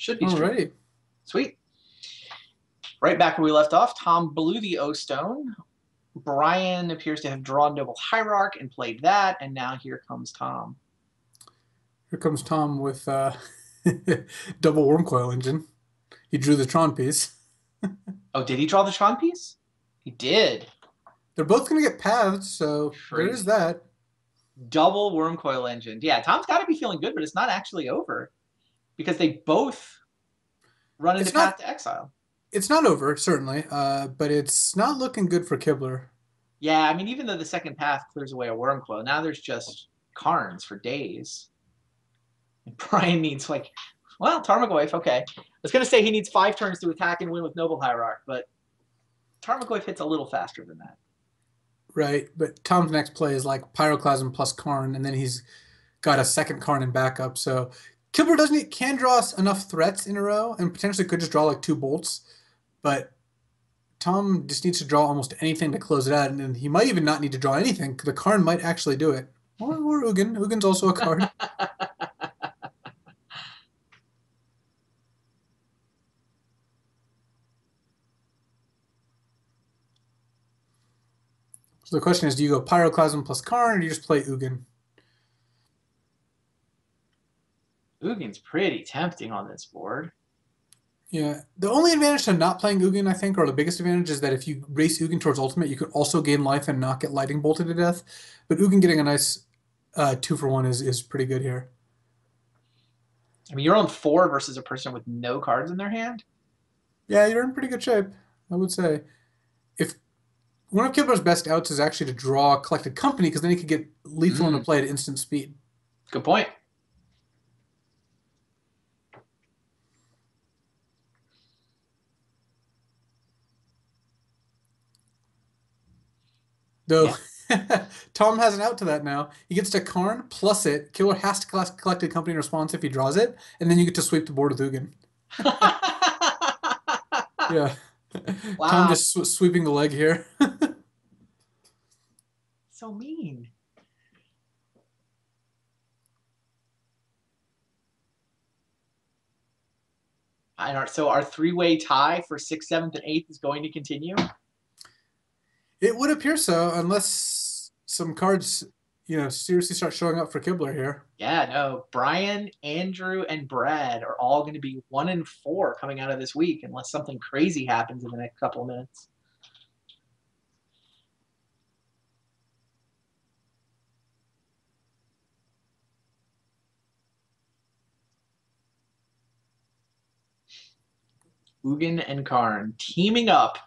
Should be streaming. Alrighty. Sweet. Right back where we left off, Tom blew the O Stone. Brian appears to have drawn Noble Hierarch and played that, and now here comes Tom. Here comes Tom with double worm coil engine. He drew the Tron piece. Oh, did he draw the Tron piece? He did. They're both going to get paths, so there is that. Double worm coil engine. Yeah, Tom's got to be feeling good, but it's not actually over because they both run into Path to Exile. It's not over, certainly, but it's not looking good for Kibler. Yeah, I mean, even though the second path clears away a worm coil, now there's just Karns for days. And Brian needs, like, well, Tarmogoyf, okay. I was going to say he needs 5 turns to attack and win with Noble Hierarch, but Tarmogoyf hits a little faster than that. Right, but Tom's next play is like Pyroclasm plus Karn, and then he's got a second Karn in backup. So Kibler can draw us enough threats in a row, and potentially could just draw like 2 bolts. But Tom just needs to draw almost anything to close it out, and then he might even not need to draw anything. The Karn might actually do it. Or Ugin. Ugin's also a card. So the question is, do you go Pyroclasm plus Karn, or do you just play Ugin? Ugin's pretty tempting on this board. Yeah, the only advantage to not playing Ugin, I think, or the biggest advantage, is that if you race Ugin towards ultimate, you could also gain life and not get lightning bolted to death. But Ugin getting a nice 2-for-1 is pretty good here. I mean, you're on 4 versus a person with no cards in their hand. Yeah, you're in pretty good shape, I would say. If one of Kibler's best outs is actually to draw Collected Company, because then he could get lethal into play at instant speed. Good point. Though Tom has an out to that now. He gets to Karn plus it. Kibler has to Collected Company in response if he draws it, and then you get to sweep the board with Ugin. Yeah. Wow. Tom just sweeping the leg here. So mean. So our 3-way tie for 6th, 7th, and 8th is going to continue? It would appear so, unless some cards, seriously start showing up for Kibler here. Yeah, no. Brian, Andrew, and Brad are all going to be 1 and 4 coming out of this week, unless something crazy happens in the next couple of minutes. Ugin and Karn teaming up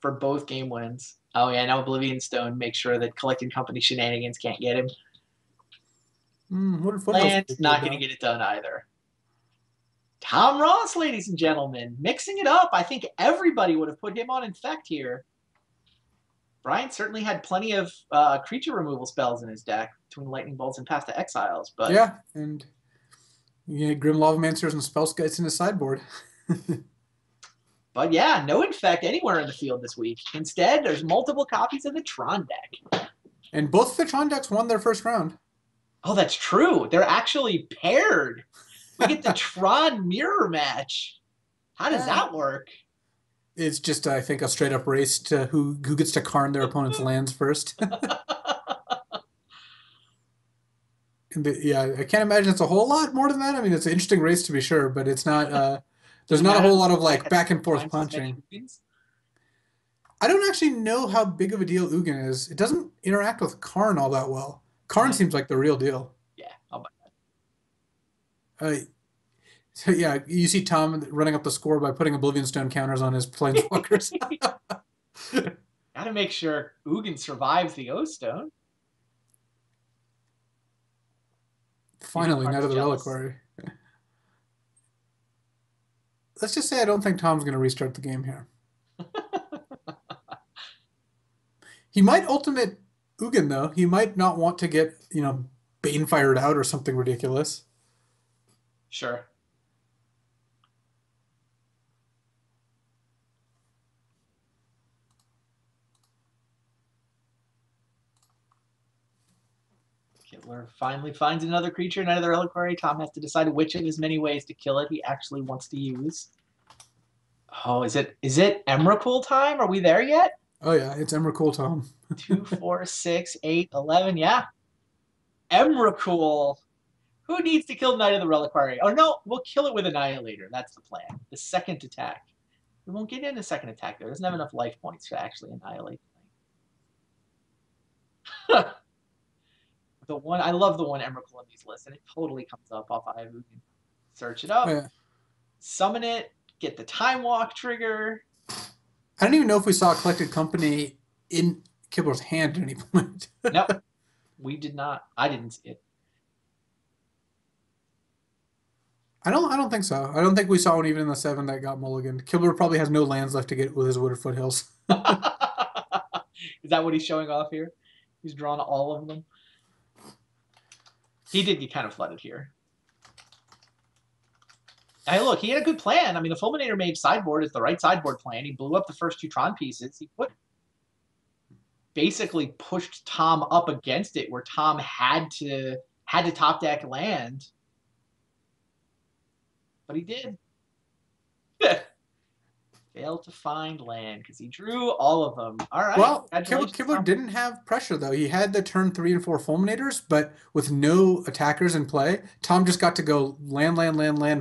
for both game wins. Oh, yeah, now Oblivion Stone makes sure that Collected Company shenanigans can't get him. Land's not going to get it done either. Tom Ross, ladies and gentlemen, mixing it up. I think everybody would have put him on Infect here. Brian certainly had plenty of creature removal spells in his deck between Lightning Bolts and Path to Exiles. But yeah, and Grim Lavamancers and Spellskites in his sideboard. But yeah, no Infect anywhere in the field this week. Instead, there's multiple copies of the Tron deck. And both the Tron decks won their first round. Oh, that's true. They're actually paired. We get the Tron mirror match. How does that work? It's just, I think, a straight-up race to who gets to Karn their opponent's lands first. Yeah, I can't imagine it's a whole lot more than that. I mean, it's an interesting race to be sure, but it's not. There's not a whole lot of like back and forth punching. I don't actually know how big of a deal Ugin is. It doesn't interact with Karn all that well. Karn seems like the real deal. Yeah, I'll buy that. So yeah, you see Tom running up the score by putting Oblivion Stone counters on his planeswalkers. Gotta make sure Ugin survives the O-Stone. Finally, out of the reliquary. Let's just say I don't think Tom's going to restart the game here. He might ultimate Ugin, though. He might not want to get, Bane fired out or something ridiculous. Sure. Okay, Kibler finally finds another creature, another reliquary. Tom has to decide which of his many ways to kill it he actually wants to use. Oh, is it Emrakul time? Are we there yet? Oh yeah, it's Emrakul, Tom. 2, 4, 6, 8, 11. Yeah. Emrakul. Who needs to kill Knight of the Reliquary? Oh, no, we'll kill it with Annihilator. That's the plan. The second attack. We won't get into second attack there. It doesn't have enough life points to actually annihilate the thing. The one I love the one Emrakul in these lists, and it totally comes up off Ivu. Search it up, Oh, yeah. summon it, get the time walk trigger. I don't even know if we saw a collected company in Kibler's hand at any point. Nope, we did not. I didn't see it. I don't think so. I don't think we saw one even in the 7 that got mulliganed. Kibler probably has no lands left to get with his Wooded Foothills. Is that what he's showing off here? He's drawn all of them. He did get kind of flooded here. Hey, look, he had a good plan. I mean, the Fulminator made sideboard is the right sideboard plan. He blew up the first 2 Tron pieces. He basically pushed Tom up against it, where Tom had to top deck land. But he did. Failed to find land because he drew all of them. All right. Well, Kibler didn't have pressure, though. He had the turn 3 and 4 Fulminators, but with no attackers in play, Tom just got to go land,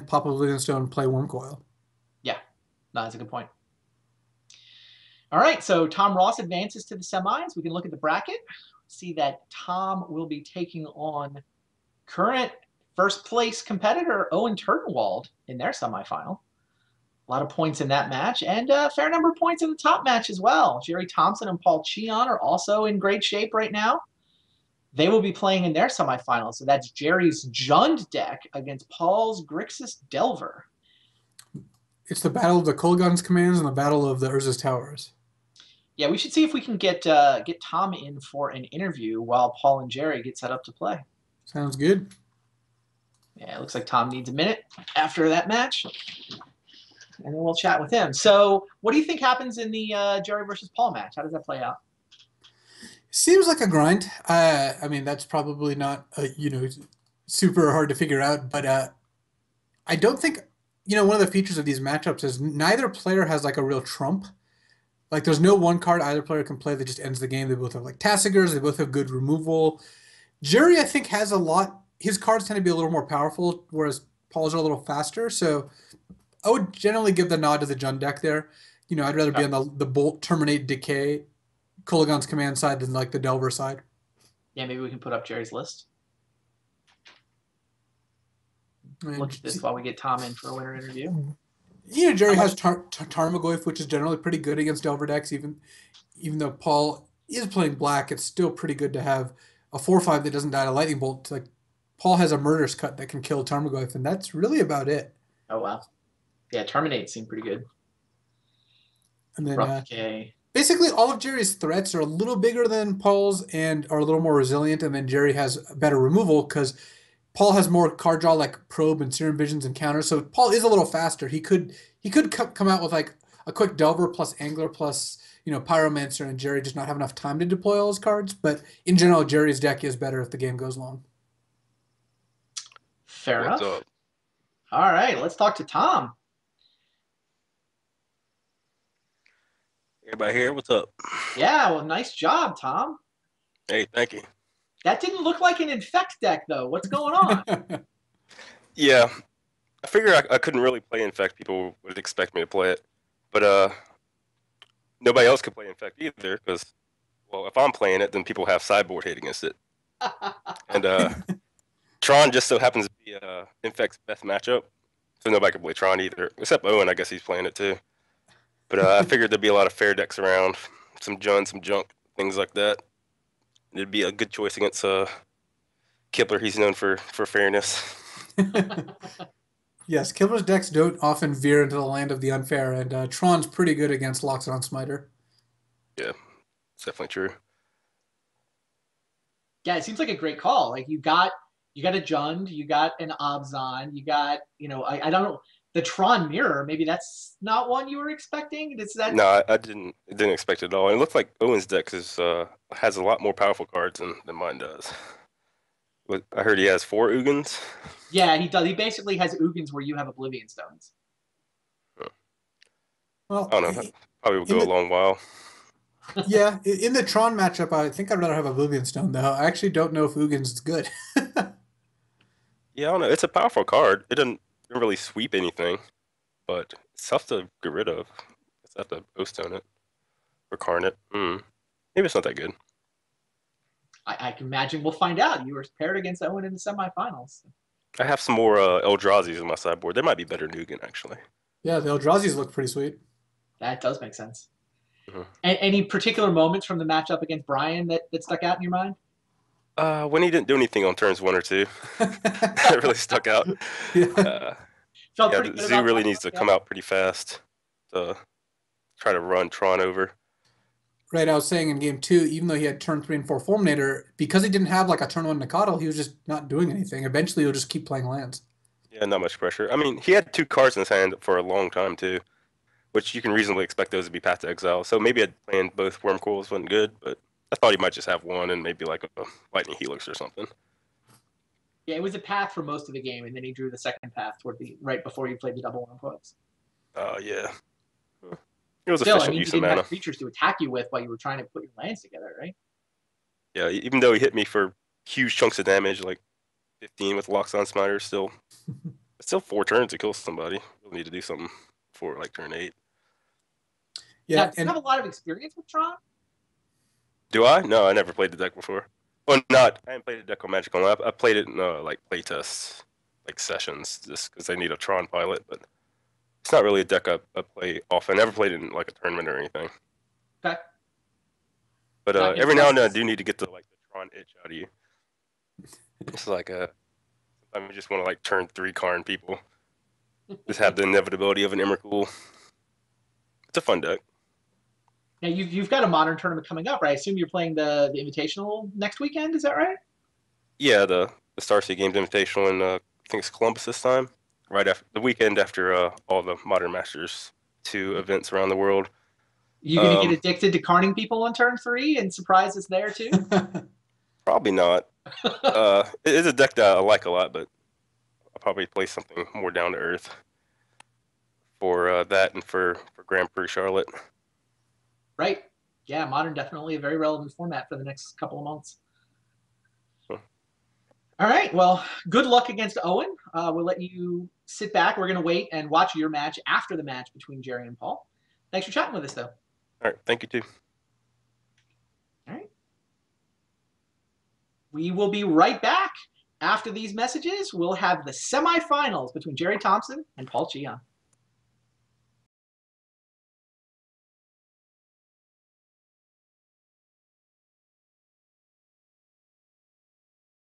pop a Living Stone, play Wormcoil. Yeah. No, that's a good point. All right, so Tom Ross advances to the semis. We can look at the bracket, see that Tom will be taking on current first place competitor Owen Turtenwald in their semifinal. A lot of points in that match, and a fair number of points in the top match as well. Jerry Thompson and Paul Cheon are also in great shape right now. They will be playing in their semifinals. So that's Jerry's Jund deck against Paul's Grixis Delver. It's the battle of the Kolaghan's Commands and the battle of the Urza's Towers. Yeah, we should see if we can get Tom in for an interview while Paul and Jerry get set up to play. Sounds good. Yeah, it looks like Tom needs a minute after that match. And then we'll chat with him. So what do you think happens in the Jerry versus Paul match? How does that play out? Seems like a grind. I mean, that's probably not, super hard to figure out. But I don't think, one of the features of these matchups is neither player has like a real trump. Like there's no one card either player can play that just ends the game. They both have like Tassigers. They both have good removal. Jerry, I think, has a lot. His cards tend to be a little more powerful, whereas Paul's are a little faster. So I would generally give the nod to the Jund deck there. I'd rather be on the Bolt, Terminate, Decay, Kolaghan's Command side than like the Delver side. Yeah, maybe we can put up Jerry's list. Look at this while we get Tom in for a winter interview. Jerry has Tarmogoyf, which is generally pretty good against Delver decks. Even though Paul is playing black, it's still pretty good to have a 4/5 that doesn't die to Lightning Bolt. Like Paul has a Murderous Cut that can kill Tarmogoyf, and that's really about it. Oh, wow. Yeah, Terminate seemed pretty good. And then basically all of Jerry's threats are a little bigger than Paul's and are a little more resilient, and then Jerry has better removal because Paul has more card draw like Probe and Serum Visions and Counter. So Paul is a little faster. He could come out with like a quick Delver plus Angler plus Pyromancer, and Jerry does not have enough time to deploy all his cards. But in general, Jerry's deck is better if the game goes long. Fair enough. Up? All right, let's talk to Tom. Everybody here? What's up? Yeah, well, nice job, Tom. Hey, thank you. That didn't look like an Infect deck, though. What's going on? Yeah, I figure I couldn't really play Infect. People would expect me to play it. But nobody else could play Infect either because, well, if I'm playing it, then people have sideboard hate against it. And Tron just so happens to be Infect's best matchup, so nobody can play Tron either, except Owen. I guess he's playing it too. But I figured there'd be a lot of fair decks around, some Jund, some Junk, things like that. It'd be a good choice against Kibler. He's known for fairness. Yes, Kibler's decks don't often veer into the land of the unfair, and Tron's pretty good against Loxodon Smiter. Yeah, it's definitely true. Yeah, it seems like a great call. Like you got a Jund, you got an Obzon, you got I don't know. The Tron Mirror, maybe that's not one you were expecting? No, I didn't expect it at all. And it looked like Owen's deck has a lot more powerful cards than mine does. I heard he has 4 Ugins. Yeah, he does. He basically has Ugins where you have Oblivion Stones. Well, I don't know. Probably would in go a the long while. yeah, in the Tron matchup, I think I'd rather have Oblivion Stone though. I actually don't know if Ugin's good. Yeah, I don't know. It's a powerful card. It doesn't really sweep anything, but it's tough to get rid of. It's have to O-stone it or Carnet. Maybe it's not that good. I can imagine we'll find out. You were paired against Owen in the semifinals. I have some more Eldrazi's in my sideboard. They might be better than Ugin, actually. Yeah, the Eldrazi's look pretty sweet. That does make sense. Mhm. Any particular moments from the matchup against Brian that stuck out in your mind? When he didn't do anything on turns 1 or 2, that really stuck out. Yeah. Felt Yeah, pretty the good Zoo about really that. needs to Yeah. come out pretty fast to try to run Tron over. Right, I was saying in game 2, even though he had turn 3 and 4 Fulminator, because he didn't have like a turn 1 Nacatl, he was just not doing anything. Eventually, he'll just keep playing lands. Yeah, not much pressure. I mean, he had 2 cards in his hand for a long time too, which you can reasonably expect those to be Path to Exile. So maybe playing both Worm Coils wasn't good, but I thought he might just have one and maybe like a Lightning Helix or something. Yeah, it was a path for most of the game, and then he drew the second path toward the right before he played the double Worm Coils. Yeah. It was Still, I efficient mean, you use of didn't mana. have creatures to attack you with while you were trying to put your lands together, right? Yeah, even though he hit me for huge chunks of damage, like 15 with Loxodon Smiter, it's still 4 turns to kill somebody. You'll need to do something before like turn 8. Yeah, Now, do you and have a lot of experience with Tron? Do I? No, I never played the deck before. Well, not. I haven't played the deck on Magic Online. I played it in like playtests, like sessions, just because I need a Tron pilot. But it's not really a deck I play often. I never played it in like a tournament or anything. Okay. But Not your every now and then I presence. do need to get the Tron itch out of you. It's like I just want to like turn 3 Karn people. Just have the inevitability of an Emrakul. It's a fun deck. Now you've got a modern tournament coming up, right? I assume you're playing the Invitational next weekend. Is that right? Yeah, the Starseed Games Invitational in I think it's Columbus this time. Right after the weekend after all the Modern Masters 2 events around the world. You going to get addicted to carning people on turn 3 and surprise us there too? Probably not. It is a deck that I like a lot, but I'll probably play something more down to earth for that and for Grand Prix Charlotte. Right. Yeah, modern definitely a very relevant format for the next couple of months. All right. Well, good luck against Owen. We'll let you sit back. We're going to wait and watch your match after the match between Jerry and Paul. Thanks for chatting with us, though. All right. Thank you, too. All right. We will be right back. After these messages, we'll have the semifinals between Jerry Thompson and Paul Cheon.